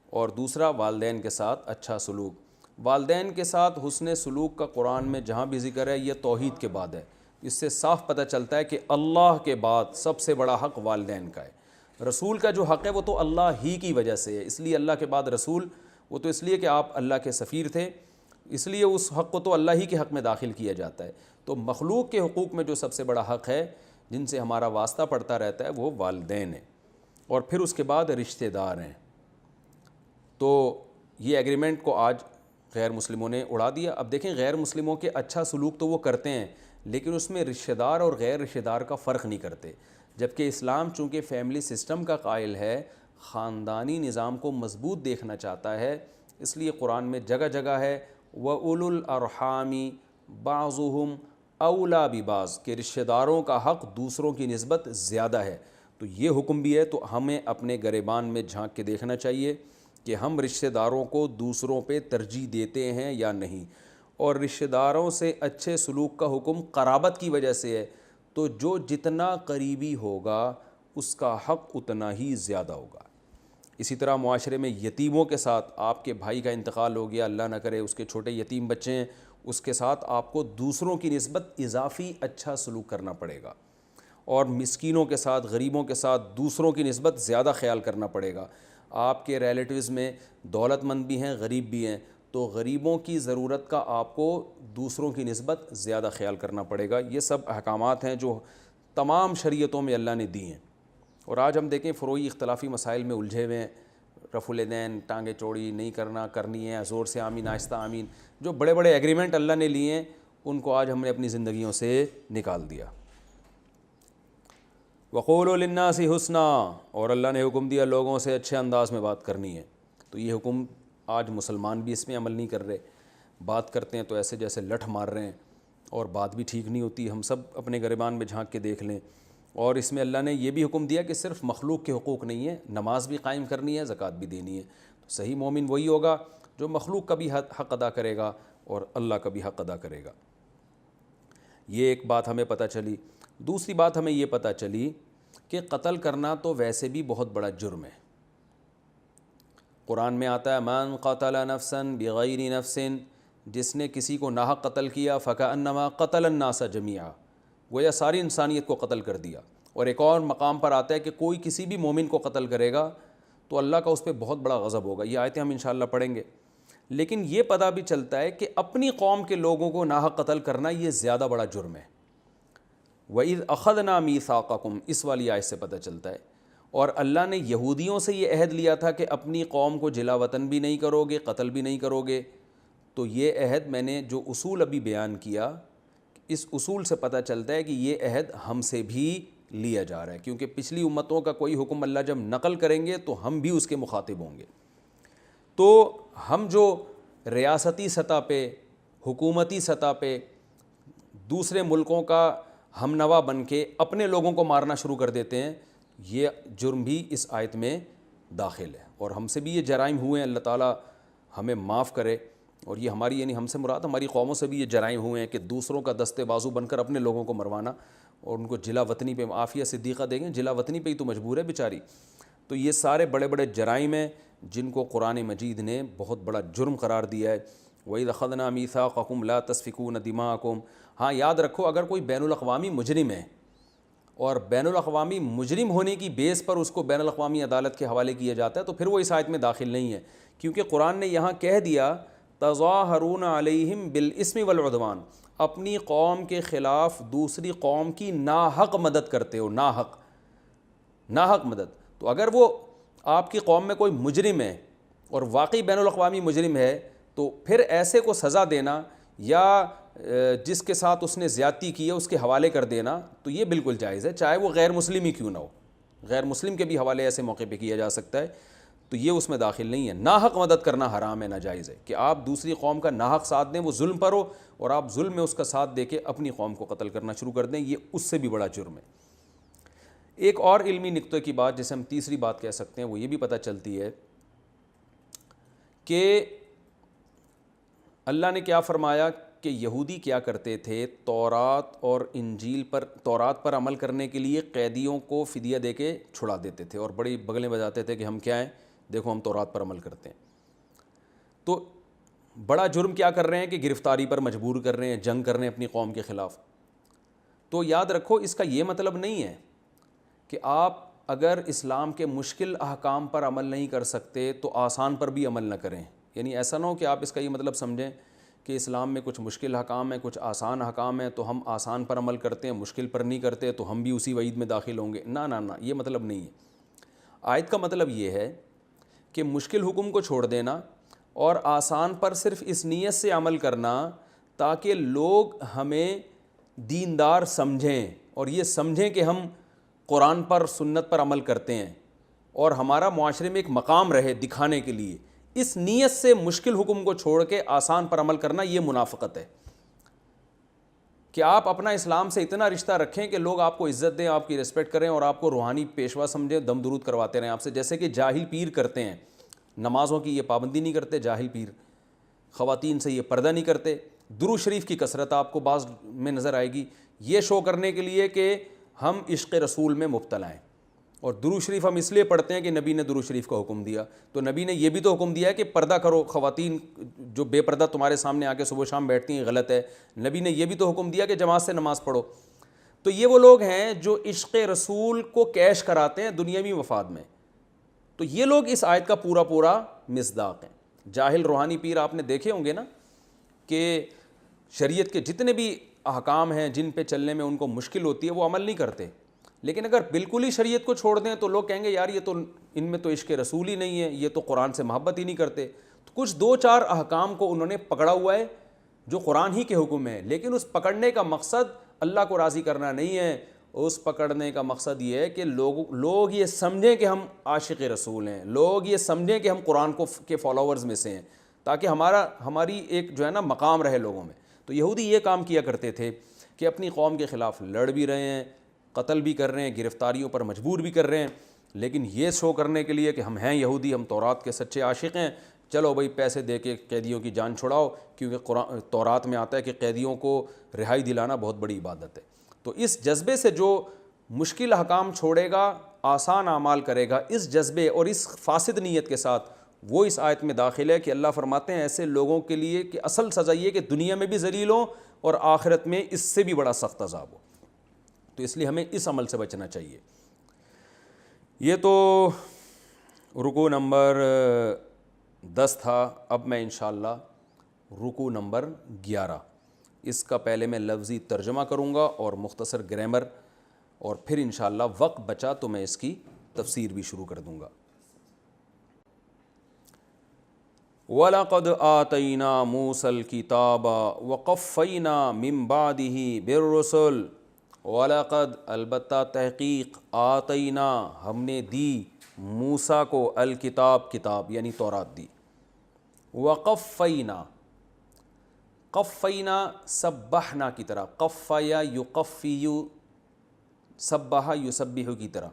اور دوسرا والدین کے ساتھ اچھا سلوک. والدین کے ساتھ حسن سلوک کا قرآن میں جہاں بھی ذکر ہے یہ توحید کے بعد ہے. اس سے صاف پتہ چلتا ہے کہ اللہ کے بعد سب سے بڑا حق والدین کا ہے. رسول کا جو حق ہے وہ تو اللہ ہی کی وجہ سے ہے, اس لیے اللہ کے بعد رسول, وہ تو اس لیے کہ آپ اللہ کے سفیر تھے, اس لیے اس حق کو تو اللہ ہی کے حق میں داخل کیا جاتا ہے. تو مخلوق کے حقوق میں جو سب سے بڑا حق ہے جن سے ہمارا واسطہ پڑتا رہتا ہے وہ والدین ہیں, اور پھر اس کے بعد رشتہ دار ہیں. تو یہ ایگریمنٹ کو آج غیر مسلموں نے اڑا دیا. اب دیکھیں, غیر مسلموں کے اچھا سلوک تو وہ کرتے ہیں, لیکن اس میں رشتہ دار اور غیر رشتہ دار کا فرق نہیں کرتے. جبکہ اسلام چونکہ فیملی سسٹم کا قائل ہے, خاندانی نظام کو مضبوط دیکھنا چاہتا ہے, اس لیے قرآن میں جگہ جگہ ہے وَأُولُو الْأَرْحَامِ بَعْضُهُمْ أَوْلَىٰ بِبَعْضٍ, کہ رشتہ داروں کا حق دوسروں کی نسبت زیادہ ہے. تو یہ حکم بھی ہے, تو ہمیں اپنے گریبان میں جھانک کے دیکھنا چاہیے کہ ہم رشتہ داروں کو دوسروں پہ ترجیح دیتے ہیں یا نہیں. اور رشتہ داروں سے اچھے سلوک کا حکم قرابت کی وجہ سے ہے, تو جو جتنا قریبی ہوگا اس کا حق اتنا ہی زیادہ ہوگا. اسی طرح معاشرے میں یتیموں کے ساتھ, آپ کے بھائی کا انتقال ہو گیا, اللہ نہ کرے اس کے چھوٹے یتیم بچے ہیں, اس کے ساتھ آپ کو دوسروں کی نسبت اضافی اچھا سلوک کرنا پڑے گا. اور مسکینوں کے ساتھ, غریبوں کے ساتھ دوسروں کی نسبت زیادہ خیال کرنا پڑے گا. آپ کے ریلیٹیوز میں دولت مند بھی ہیں, غریب بھی ہیں, تو غریبوں کی ضرورت کا آپ کو دوسروں کی نسبت زیادہ خیال کرنا پڑے گا. یہ سب احکامات ہیں جو تمام شریعتوں میں اللہ نے دی ہیں. اور آج ہم دیکھیں فروعی اختلافی مسائل میں الجھے ہوئے ہیں, رفع الیدین, ٹانگیں چوڑی نہیں کرنا, کرنی ہے, زور سے آمین, آہستہ آمین, جو بڑے بڑے ایگریمنٹ اللہ نے لیے ہیں ان کو آج ہم نے اپنی زندگیوں سے نکال دیا. وَقُولُوا لِلنَّاسِ حُسْنًا, اور اللہ نے حکم دیا لوگوں سے اچھے انداز میں بات کرنی ہے. تو یہ حکم آج مسلمان بھی اس میں عمل نہیں کر رہے, بات کرتے ہیں تو ایسے جیسے لٹھ مار رہے ہیں, اور بات بھی ٹھیک نہیں ہوتی. ہم سب اپنے گریبان میں جھانک کے دیکھ لیں. اور اس میں اللہ نے یہ بھی حکم دیا کہ صرف مخلوق کے حقوق نہیں ہے, نماز بھی قائم کرنی ہے, زکوٰۃ بھی دینی ہے. تو صحیح مومن وہی ہوگا جو مخلوق کا بھی حق ادا کرے گا اور اللہ کا بھی حق ادا کرے گا. یہ ایک بات ہمیں پتہ چلی. دوسری بات ہمیں یہ پتہ چلی کہ قتل کرنا تو ویسے بھی بہت بڑا جرم ہے. قرآن میں آتا ہے من قتل نفسا بغیر نفس, جس نے کسی کو ناحق قتل کیا فکأنما قتل الناس جميعا, گویا ساری انسانیت کو قتل کر دیا. اور ایک اور مقام پر آتا ہے کہ کوئی کسی بھی مومن کو قتل کرے گا تو اللہ کا اس پہ بہت بڑا غضب ہوگا. یہ آیتیں ہم انشاءاللہ پڑھیں گے. لیکن یہ پتہ بھی چلتا ہے کہ اپنی قوم کے لوگوں کو ناحق قتل کرنا یہ زیادہ بڑا جرم ہے. وَإِذْ أَخَذْنَا مِيثَاقَكُمْ, اس والی آیت سے پتہ چلتا ہے. اور اللہ نے یہودیوں سے یہ عہد لیا تھا کہ اپنی قوم کو جلا وطن بھی نہیں کرو گے, قتل بھی نہیں کرو گے. تو یہ عہد میں نے جو اصول ابھی بیان کیا, اس اصول سے پتہ چلتا ہے کہ یہ عہد ہم سے بھی لیا جا رہا ہے, کیونکہ پچھلی امتوں کا کوئی حکم اللہ جب نقل کریں گے تو ہم بھی اس کے مخاطب ہوں گے. تو ہم جو ریاستی سطح پہ, حکومتی سطح پہ دوسرے ملکوں کا ہم نوا بن کے اپنے لوگوں کو مارنا شروع کر دیتے ہیں, یہ جرم بھی اس آیت میں داخل ہے. اور ہم سے بھی یہ جرائم ہوئے ہیں, اللہ تعالیٰ ہمیں معاف کرے. اور یہ ہماری یعنی ہم سے مراد ہماری قوموں سے بھی یہ جرائم ہوئے ہیں کہ دوسروں کا دستے بازو بن کر اپنے لوگوں کو مروانا اور ان کو جلا وطنی پہ. عافیہ صدیقہ دیکھیں, جلا وطنی پہ ہی تو مجبور ہے بیچاری. تو یہ سارے بڑے بڑے جرائم ہیں جن کو قرآن مجید نے بہت بڑا جرم قرار دیا ہے. وَإِذْ أَخَذْنَا مِيثَاقَكُمْ لَا تَسْفِكُونَ دِمَاءَكُمْ. ہاں یاد رکھو, اگر کوئی بین الاقوامی مجرم ہے اور بین الاقوامی مجرم ہونے کی بیس پر اس کو بین الاقوامی عدالت کے حوالے کیا جاتا ہے تو پھر وہ اس آیت میں داخل نہیں ہے, کیونکہ قرآن نے یہاں کہہ دیا تظاہرون علیہم بالاسم والعدوان, اپنی قوم کے خلاف دوسری قوم کی ناحق مدد کرتے ہو, ناحق مدد. تو اگر وہ آپ کی قوم میں کوئی مجرم ہے اور واقعی بین الاقوامی مجرم ہے تو پھر ایسے کو سزا دینا یا جس کے ساتھ اس نے زیادتی کی ہے اس کے حوالے کر دینا تو یہ بالکل جائز ہے, چاہے وہ غیر مسلم ہی کیوں نہ ہو. غیر مسلم کے بھی حوالے ایسے موقع پہ کیا جا سکتا ہے. تو یہ اس میں داخل نہیں ہے. ناحق مدد کرنا حرام ہے, ناجائز ہے کہ آپ دوسری قوم کا ناحق ساتھ دیں, وہ ظلم پر ہو اور آپ ظلم میں اس کا ساتھ دے کے اپنی قوم کو قتل کرنا شروع کر دیں, یہ اس سے بھی بڑا جرم ہے. ایک اور علمی نقطے کی بات جسے ہم تیسری بات کہہ سکتے ہیں وہ یہ بھی پتہ چلتی ہے کہ اللہ نے کیا فرمایا کہ یہودی کیا کرتے تھے, تورات اور انجیل پر, تورات پر عمل کرنے کے لیے قیدیوں کو فدیہ دے کے چھڑا دیتے تھے اور بڑی بغلیں بجاتے تھے کہ ہم کیا ہیں, دیکھو ہم تورات پر عمل کرتے ہیں. تو بڑا جرم کیا کر رہے ہیں کہ گرفتاری پر مجبور کر رہے ہیں, جنگ کر رہے ہیں اپنی قوم کے خلاف. تو یاد رکھو اس کا یہ مطلب نہیں ہے کہ آپ اگر اسلام کے مشکل احکام پر عمل نہیں کر سکتے تو آسان پر بھی عمل نہ کریں. یعنی ایسا نہ ہو کہ آپ اس کا یہ مطلب سمجھیں کہ اسلام میں کچھ مشکل احکام ہیں, کچھ آسان احکام ہیں, تو ہم آسان پر عمل کرتے ہیں, مشکل پر نہیں کرتے تو ہم بھی اسی وعید میں داخل ہوں گے. نہ نہ, یہ مطلب نہیں ہے. آیت کا مطلب یہ ہے کہ مشکل حکم کو چھوڑ دینا اور آسان پر صرف اس نیت سے عمل کرنا تاکہ لوگ ہمیں دیندار سمجھیں اور یہ سمجھیں کہ ہم قرآن پر, سنت پر عمل کرتے ہیں اور ہمارا معاشرے میں ایک مقام رہے دکھانے کے لیے. اس نیت سے مشکل حکم کو چھوڑ کے آسان پر عمل کرنا یہ منافقت ہے کہ آپ اپنا اسلام سے اتنا رشتہ رکھیں کہ لوگ آپ کو عزت دیں, آپ کی ریسپیکٹ کریں اور آپ کو روحانی پیشوا سمجھیں, دم درود کرواتے رہیں آپ سے, جیسے کہ جاہل پیر کرتے ہیں. نمازوں کی یہ پابندی نہیں کرتے جاہل پیر, خواتین سے یہ پردہ نہیں کرتے. درود شریف کی کثرت آپ کو بعض میں نظر آئے گی, یہ شو کرنے کے لیے کہ ہم عشق رسول میں مبتلا ہیں. اور درود شریف ہم اس لیے پڑھتے ہیں کہ نبی نے درود شریف کا حکم دیا, تو نبی نے یہ بھی تو حکم دیا ہے کہ پردہ کرو. خواتین جو بے پردہ تمہارے سامنے آ کے صبح شام بیٹھتی ہیں غلط ہے. نبی نے یہ بھی تو حکم دیا کہ جماعت سے نماز پڑھو. تو یہ وہ لوگ ہیں جو عشق رسول کو کیش کراتے ہیں دنیاوی مفاد میں. تو یہ لوگ اس آیت کا پورا پورا مصداق ہیں. جاہل روحانی پیر آپ نے دیکھے ہوں گے نا کہ شریعت کے جتنے بھی احکام ہیں جن پہ چلنے میں ان کو مشکل ہوتی ہے وہ عمل نہیں کرتے. لیکن اگر بالکل ہی شریعت کو چھوڑ دیں تو لوگ کہیں گے یار یہ تو ان میں تو عشق رسول ہی نہیں ہے, یہ تو قرآن سے محبت ہی نہیں کرتے. تو کچھ دو چار احکام کو انہوں نے پکڑا ہوا ہے جو قرآن ہی کے حکم ہے, لیکن اس پکڑنے کا مقصد اللہ کو راضی کرنا نہیں ہے. اس پکڑنے کا مقصد یہ ہے کہ لوگ یہ سمجھیں کہ ہم عاشق رسول ہیں, لوگ یہ سمجھیں کہ ہم قرآن کے فالوورز میں سے ہیں, تاکہ ہماری ایک جو ہے نا مقام رہے لوگوں میں. تو یہودی یہ کام کیا کرتے تھے کہ اپنی قوم کے خلاف لڑ بھی رہے ہیں, قتل بھی کر رہے ہیں, گرفتاریوں پر مجبور بھی کر رہے ہیں, لیکن یہ شو کرنے کے لیے کہ ہم ہیں یہودی, ہم تورات کے سچے عاشق ہیں, چلو بھائی پیسے دے کے قیدیوں کی جان چھڑاؤ, کیونکہ تورات میں آتا ہے کہ قیدیوں کو رہائی دلانا بہت بڑی عبادت ہے. تو اس جذبے سے جو مشکل احکام چھوڑے گا, آسان اعمال کرے گا, اس جذبے اور اس فاسد نیت کے ساتھ, وہ اس آیت میں داخل ہے کہ اللہ فرماتے ہیں ایسے لوگوں کے لیے کہ اصل سزا یہ کہ دنیا میں بھی ذلیل ہوں اور آخرت میں اس سے بھی بڑا سخت عذاب ہو. تو اس لیے ہمیں اس عمل سے بچنا چاہیے. یہ تو رکوع نمبر 10 تھا. اب میں انشاءاللہ رکوع نمبر 11, اس کا پہلے میں لفظی ترجمہ کروں گا اور مختصر گرامر, اور پھر انشاءاللہ وقت بچا تو میں اس کی تفسیر بھی شروع کر دوں گا. وَلَقَدْ آتَيْنَا مُوسَى الْكِتَابَ وَقَفَّيْنَا مِن بَعْدِهِ بِالرُّسُلِ. وَلَقَدْ البتہ تحقیق, آتَيْنَا ہم نے دی, موسیٰ کو, الکتاب کتاب یعنی تورات دی. وَقَفَّيْنَا, قفینا سبحنا کی طرح, قفیا یقفیو, سبحا یسبح کی طرح.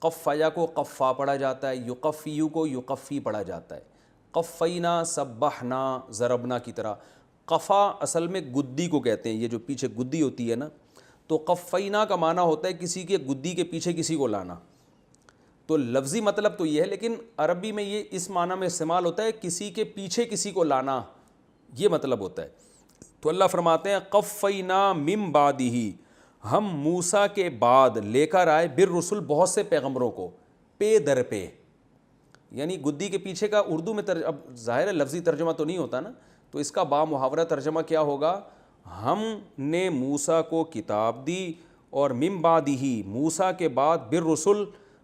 قفیا کو قفا پڑھا جاتا ہے, یقفیو کو یقفی پڑھا جاتا ہے. قفینا سبحنا ضربنا کی طرح. قفا اصل میں گدی کو کہتے ہیں, یہ جو پیچھے گدی ہوتی ہے نا, تو قفینا کا معنی ہوتا ہے کسی کے گدی کے پیچھے کسی کو لانا. تو لفظی مطلب تو یہ ہے, لیکن عربی میں یہ اس معنی میں استعمال ہوتا ہے کسی کے پیچھے کسی کو لانا, یہ مطلب ہوتا ہے. تو اللہ فرماتے ہیں قفینا من بعدہ, ہم موسیٰ کے بعد لے کر آئے, بالرسل بہت سے پیغمبروں کو, پے در پہ, یعنی گدی کے پیچھے کا اردو میں اب ظاہر ہے لفظی ترجمہ تو نہیں ہوتا نا, تو اس کا با محاورہ ترجمہ کیا ہوگا, ہم نے موسیٰ کو کتاب دی اور من بعدہ موسیٰ کے بعد بالرسل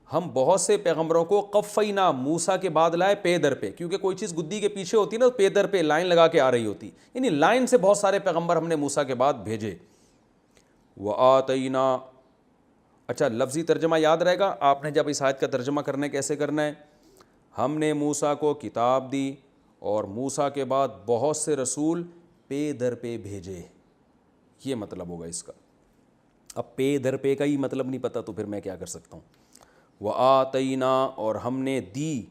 ہم بہت سے پیغمبروں کو, قفینا موسیٰ کے بعد لائے, پے در پہ, کیونکہ کوئی چیز گدی کے پیچھے ہوتی نا, پے در پہ لائن لگا کے آ رہی ہوتی, یعنی لائن سے بہت سارے پیغمبر ہم نے موسیٰ کے بعد بھیجے. وآتینا, اچھا لفظی ترجمہ یاد رہے گا آپ نے جب اس آیت کا ترجمہ کرنا ہے کیسے کرنا ہے. ہم نے موسیٰ کو کتاب دی اور موسیٰ کے بعد بہت سے رسول پے در پہ بھیجے. یہ مطلب ہوگا اس کا. اب پے در پے کا ہی مطلب نہیں پتہ تو پھر میں کیا کر سکتا ہوں. وَآتَيْنَا اور ہم نے دی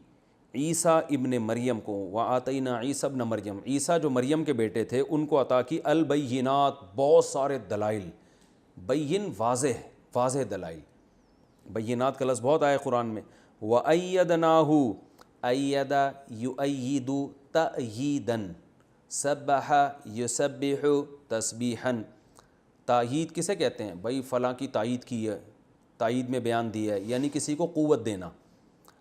عیسیٰ ابن مریم کو. وَآتَيْنَا عیسیٰ ابن مریم, عیسیٰ جو مریم کے بیٹے تھے ان کو عطا کی البینات, بہت سارے دلائل. بین واضح دلائل. بینات کا لفظ بہت آیا قرآن میں. وَأَيَّدْنَاهُ أَيَّدَ يُؤَيِّدُ تَأْيِيدًا سَبَّحَ يُسَبِّحُ تسبیحاً. تائید کسے کہتے ہیں بھائی؟ فلاں کی تائید کی ہے, تائید میں بیان دیا ہے, یعنی کسی کو قوت دینا.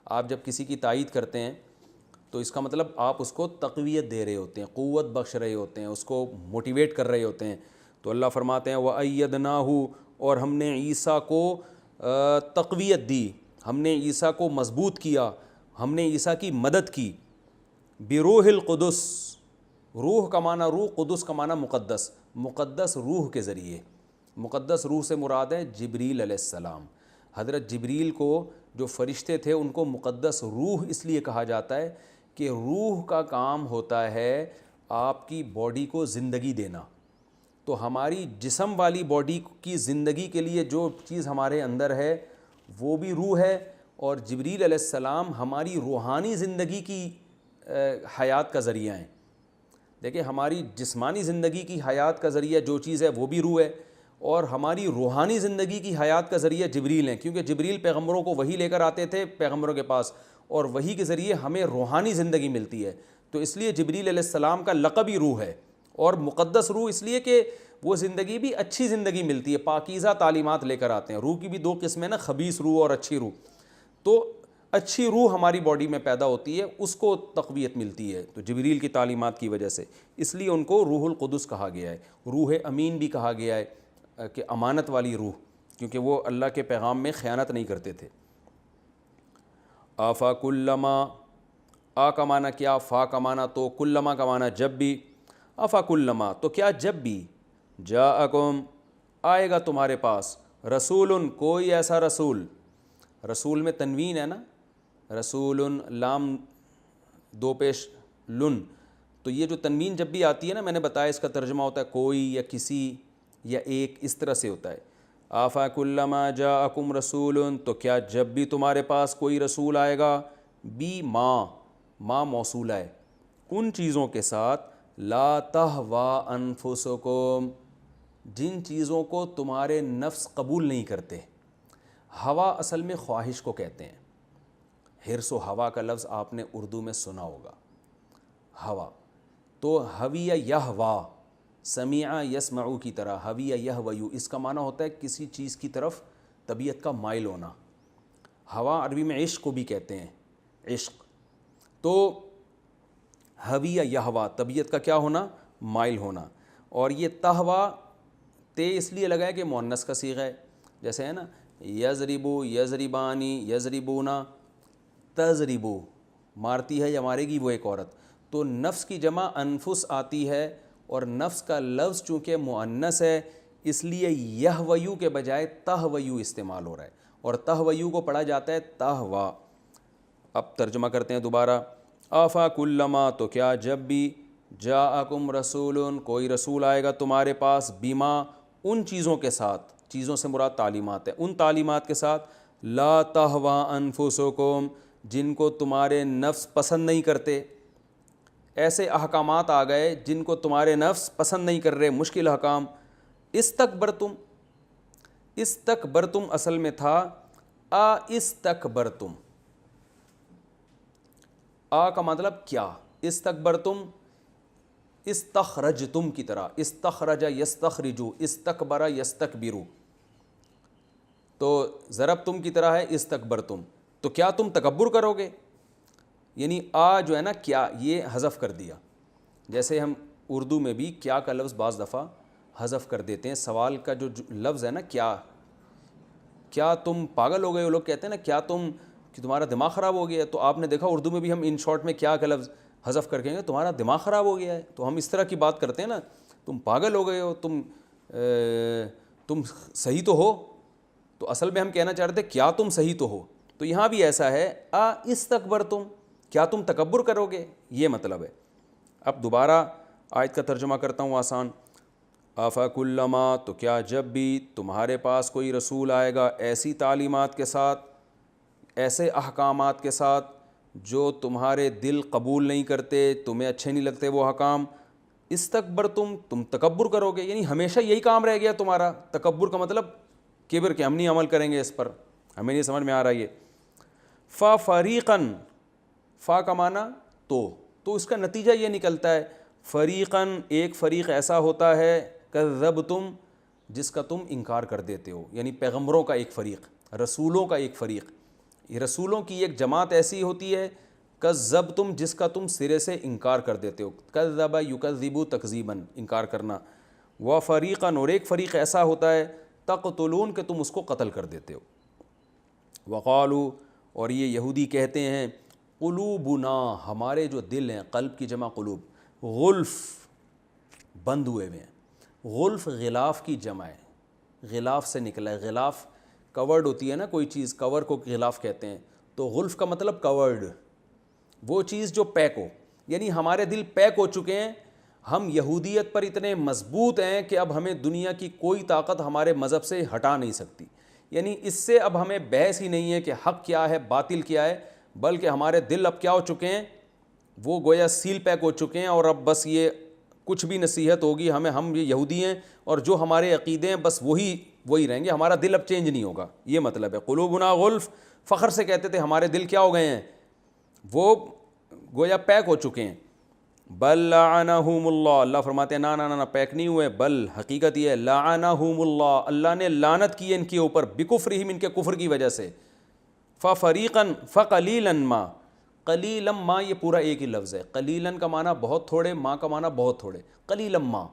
آپ جب کسی کی تائید کرتے ہیں تو اس کا مطلب آپ اس کو تقویت دے رہے ہوتے ہیں, قوت بخش رہے ہوتے ہیں, اس کو موٹیویٹ کر رہے ہوتے ہیں. تو اللہ فرماتے ہیں وَأَيَّدْنَاهُ اور ہم نے عیسیٰ کو تقویت دی, ہم نے عیسیٰ کو مضبوط کیا, ہم نے عیسیٰ کی مدد کی. بروح القدس, روح کا معنی روح, قدس کا معنی مقدس, مقدس روح کے ذریعے. مقدس روح سے مراد ہے جبریل علیہ السلام. حضرت جبریل کو جو فرشتے تھے ان کو مقدس روح اس لیے کہا جاتا ہے کہ روح کا کام ہوتا ہے آپ کی باڈی کو زندگی دینا. تو ہماری جسم والی باڈی کی زندگی کے لیے جو چیز ہمارے اندر ہے وہ بھی روح ہے, اور جبریل علیہ السلام ہماری روحانی زندگی کی حیات کا ذریعہ ہیں. دیکھیں ہماری جسمانی زندگی کی حیات کا ذریعہ جو چیز ہے وہ بھی روح ہے, اور ہماری روحانی زندگی کی حیات کا ذریعہ جبریل ہیں, کیونکہ جبریل پیغمبروں کو وحی لے کر آتے تھے پیغمبروں کے پاس, اور وحی کے ذریعے ہمیں روحانی زندگی ملتی ہے. تو اس لیے جبریل علیہ السلام کا لقب ہی روح ہے, اور مقدس روح اس لیے کہ وہ زندگی بھی اچھی زندگی ملتی ہے, پاکیزہ تعلیمات لے کر آتے ہیں. روح کی بھی دو قسمیں نا, خبیث روح اور اچھی روح. تو اچھی روح ہماری باڈی میں پیدا ہوتی ہے, اس کو تقویت ملتی ہے تو جبریل کی تعلیمات کی وجہ سے. اس لیے ان کو روح القدس کہا گیا ہے. روح امین بھی کہا گیا ہے کہ امانت والی روح, کیونکہ وہ اللہ کے پیغام میں خیانت نہیں کرتے تھے. آفا کلما, آ کا معنی کیا, فا کا معنی تو, کلما کا معنی جب بھی. آفا کلما تو کیا جب بھی, جاءکم آئے گا تمہارے پاس, رسول کوئی ایسا رسول. رسول میں تنوین ہے نا, رسول لام دو پیش لن, تو یہ جو تنوین جب بھی آتی ہے نا, میں نے بتایا اس کا ترجمہ ہوتا ہے کوئی یا کسی یا ایک, اس طرح سے ہوتا ہے. آفا کلما جاءکم رسول تو کیا جب بھی تمہارے پاس کوئی رسول آئے گا, بی ما موصولہ ہے, ان چیزوں کے ساتھ, لا تہوا انفسکم جن چیزوں کو تمہارے نفس قبول نہیں کرتے. ہوا اصل میں خواہش کو کہتے ہیں. حرص و ہوا کا لفظ آپ نے اردو میں سنا ہوگا, ہوا. تو ہویہ یہوا, سمیع یسمعو کی طرح, ہویہ یہویو, اس کا معنی ہوتا ہے کسی چیز کی طرف طبیعت کا مائل ہونا. ہوا عربی میں عشق کو بھی کہتے ہیں, عشق. تو ہویہ یہوا طبیعت کا کیا ہونا, مائل ہونا. اور یہ تہوا تے اس لیے لگا ہے کہ مؤنث کا صیغہ ہے, جیسے ہے نا یضربو, یضربانی, یضربونا, تضربو مارتی ہے یا مارے گی وہ ایک عورت. تو نفس کی جمع انفس آتی ہے, اور نفس کا لفظ چونکہ مؤنث ہے اس لیے یہویو کے بجائے تہویو استعمال ہو رہا ہے, اور تہویو کو پڑھا جاتا ہے تہوا. اب ترجمہ کرتے ہیں دوبارہ. آفا کلما تو کیا جب بھی, جاءکم رسول کوئی رسول آئے گا تمہارے پاس, بیما ان چیزوں کے ساتھ, چیزوں سے مراد تعلیمات ہے, ان تعلیمات کے ساتھ, لا تہوا انفسکم جن کو تمہارے نفس پسند نہیں کرتے. ایسے احکامات آ گئے جن کو تمہارے نفس پسند نہیں کر رہے, مشکل احکام. استکبرتم, استکبرتم اصل میں تھا استکبرتم, آ کا مطلب کیا, استکبرتم استخرجتم کی طرح, استخرج یستخرجو, استکبر یستکبرو, تو ضربتم کی طرح ہے استکبرتم. تو کیا تم تکبر کرو گے, یعنی آ جو ہے نا کیا, یہ حذف کر دیا. جیسے ہم اردو میں بھی کیا کا لفظ بعض دفعہ حذف کر دیتے ہیں. سوال کا جو لفظ ہے نا کیا تم پاگل ہو گئے, وہ لوگ کہتے ہیں نا کیا تم, کہ تمہارا دماغ خراب ہو گیا ہے. تو آپ نے دیکھا اردو میں بھی ہم ان شارٹ میں کیا کا لفظ حذف کر کے تمہارا دماغ خراب ہو گیا ہے. تو ہم اس طرح کی بات کرتے ہیں نا, تم پاگل ہو گئے ہو, تم صحیح تو ہو. تو اصل میں ہم کہنا چاہ رہے تھے کیا تم صحیح تو ہو. تو یہاں بھی ایسا ہے استکبرتم, کیا تم تکبر کرو گے، یہ مطلب ہے۔ اب دوبارہ آیت کا ترجمہ کرتا ہوں آسان۔ افکلما، تو کیا جب بھی تمہارے پاس کوئی رسول آئے گا ایسی تعلیمات کے ساتھ، ایسے احکامات کے ساتھ جو تمہارے دل قبول نہیں کرتے، تمہیں اچھے نہیں لگتے وہ احکام، تم تکبر کرو گے، یعنی ہمیشہ یہی کام رہ گیا تمہارا۔ تکبر کا مطلب کبر کہ ہم نہیں عمل کریں گے اس پر، ہمیں نہیں سمجھ میں آ رہا یہ۔ فریقاً، فا کا معنی تو اس کا نتیجہ یہ نکلتا ہے فریقاً، ایک فریق ایسا ہوتا ہے کذبتم، جس کا تم انکار کر دیتے ہو، یعنی پیغمبروں کا ایک فریق، رسولوں کا ایک فریق، یہ رسولوں کی ایک جماعت ایسی ہوتی ہے کذبتم، جس کا تم سرے سے انکار کر دیتے ہو، کذب یکذب تکذیباً، انکار کرنا، و فریقاً، اور ایک فریق ایسا ہوتا ہے تقتلون، کہ تم اس کو قتل کر دیتے ہو۔ وقالو، اور یہ یہودی کہتے ہیں قلوبنا، ہمارے جو دل ہیں، قلب کی جمع قلوب، غلف، بند ہوئے ہوئے ہیں۔ غلف غلاف کی جمع ہے، غلاف سے نکلا ہے، غلاف کورڈ ہوتی ہے نا کوئی چیز، کور کو غلاف کہتے ہیں، تو غلف کا مطلب کورڈ، وہ چیز جو پیک ہو، یعنی ہمارے دل پیک ہو چکے ہیں، ہم یہودیت پر اتنے مضبوط ہیں کہ اب ہمیں دنیا کی کوئی طاقت ہمارے مذہب سے ہٹا نہیں سکتی، یعنی اس سے اب ہمیں بحث ہی نہیں ہے کہ حق کیا ہے باطل کیا ہے، بلکہ ہمارے دل اب کیا ہو چکے ہیں، وہ گویا سیل پیک ہو چکے ہیں، اور اب بس یہ کچھ بھی نصیحت ہوگی ہم یہ یہودی ہیں اور جو ہمارے عقیدے ہیں بس وہی رہیں گے، ہمارا دل اب چینج نہیں ہوگا، یہ مطلب ہے۔ قلوبنا غلف، فخر سے کہتے تھے ہمارے دل کیا ہو گئے ہیں، وہ گویا پیک ہو چکے ہیں۔ بل لعنہم اللہ، اللہ فرماتے ہیں نا پیک نہیں ہوئے، بل حقیقت یہ ہے لعنہم اللہ، اللہ نے لعنت کی ہے ان کے اوپر، بکفرہم، ان کے کفر کی وجہ سے۔ ففریقاً فقلیلا ما، قلیلا ما یہ پورا ایک ہی لفظ ہے، قلیلا کا معنی بہت تھوڑے، ما کا معنی بہت تھوڑے، قلیلا ما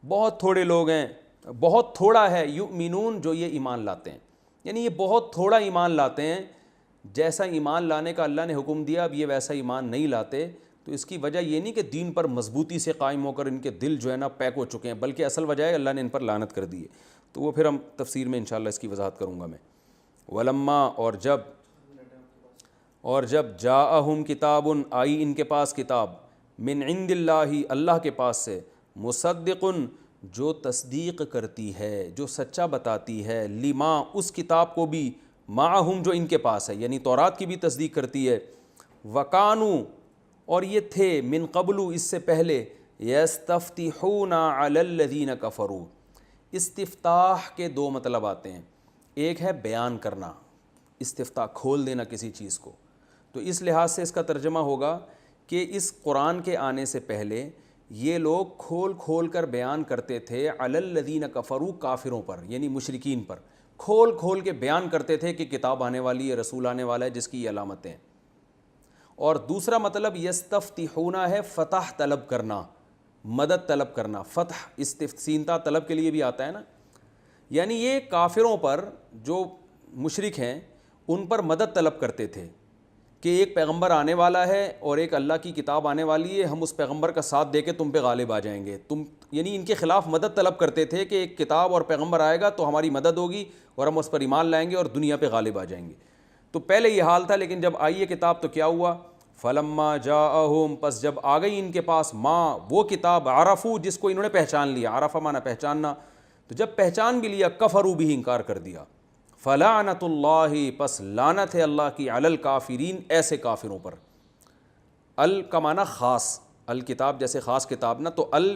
بہت تھوڑے لوگ ہیں، بہت تھوڑا ہے، یؤمنون جو یہ ایمان لاتے ہیں، یعنی یہ بہت تھوڑا ایمان لاتے ہیں، جیسا ایمان لانے کا اللہ نے حکم دیا اب یہ ویسا ایمان نہیں لاتے۔ تو اس کی وجہ یہ نہیں کہ دین پر مضبوطی سے قائم ہو کر ان کے دل جو ہے نا پیک ہو چکے ہیں، بلکہ اصل وجہ ہے اللہ نے ان پر لعنت کر دی ہے، تو وہ پھر ہم تفسیر میں انشاءاللہ اس کی وضاحت کروں گا میں۔ ولما، اور جب جاءہم کتاب، آئی ان کے پاس کتاب، من عند اللہ، اللہ کے پاس سے، مصدق، جو تصدیق کرتی ہے، جو سچا بتاتی ہے، لما، اس کتاب کو بھی، معہم جو ان کے پاس ہے، یعنی تورات کی بھی تصدیق کرتی ہے، وکانو، اور یہ تھے، من قبل، اس سے پہلے، یستفتحون علی الذین کفروا، استفتاح کے دو مطلب آتے ہیں، ایک ہے بیان کرنا، استفتاح کھول دینا کسی چیز کو، تو اس لحاظ سے اس کا ترجمہ ہوگا کہ اس قرآن کے آنے سے پہلے یہ لوگ کھول کھول کر بیان کرتے تھے علی الذین کفروا، کافروں پر یعنی مشرکین پر، کھول کھول کے بیان کرتے تھے کہ کتاب آنے والی ہے، رسول آنے والا ہے جس کی یہ علامتیں ہیں۔ اور دوسرا مطلب یستفتحون ہے فتح طلب کرنا، مدد طلب کرنا، فتح استفسینتا طلب کے لیے بھی آتا ہے نا، یعنی یہ کافروں پر جو مشرک ہیں ان پر مدد طلب کرتے تھے کہ ایک پیغمبر آنے والا ہے اور ایک اللہ کی کتاب آنے والی ہے، ہم اس پیغمبر کا ساتھ دے کے تم پہ غالب آ جائیں گے، یعنی ان کے خلاف مدد طلب کرتے تھے کہ ایک کتاب اور پیغمبر آئے گا تو ہماری مدد ہوگی اور ہم اس پر ایمان لائیں گے اور دنیا پہ غالب آ جائیں گے۔ تو پہلے یہ حال تھا، لیکن جب آئی یہ کتاب تو کیا ہوا، فلما جاءہم، پس جب آ گئی ان کے پاس، ماں وہ کتاب، عرفو جس کو انہوں نے پہچان لیا، عرفہ معنی پہچاننا، تو جب پہچان بھی لیا، کفروا بھی، انکار کر دیا، فلعنت اللہ، پس لعنت ہے اللہ کی، علی الکافرین، ایسے کافروں پر۔ ال کا معنی خاص، الکتاب جیسے خاص کتاب نا، تو ال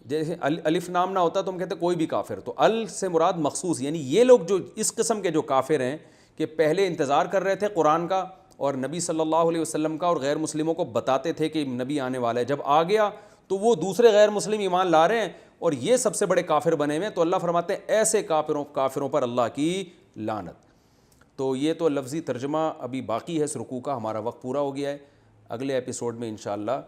جیسے الف نام نہ ہوتا تو ہم کہتے کوئی بھی کافر، تو ال سے مراد مخصوص، یعنی یہ لوگ جو اس قسم کے جو کافر ہیں کہ پہلے انتظار کر رہے تھے قرآن کا اور نبی صلی اللہ علیہ وسلم کا، اور غیر مسلموں کو بتاتے تھے کہ نبی آنے والا ہے، جب آ گیا تو وہ دوسرے غیر مسلم ایمان لا رہے ہیں اور یہ سب سے بڑے کافر بنے ہوئے ہیں، تو اللہ فرماتے ہیں ایسے کافروں پر اللہ کی لعنت۔ تو یہ تو لفظی ترجمہ ابھی باقی ہے اس رکوع کا، ہمارا وقت پورا ہو گیا ہے، اگلے ایپیسوڈ میں انشاءاللہ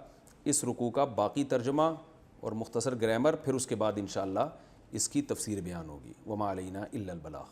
اس رکوع کا باقی ترجمہ اور مختصر گرامر، پھر اس کے بعد انشاءاللہ اس کی تفسیر بیان ہوگی۔ وما علینا الا البلاغ۔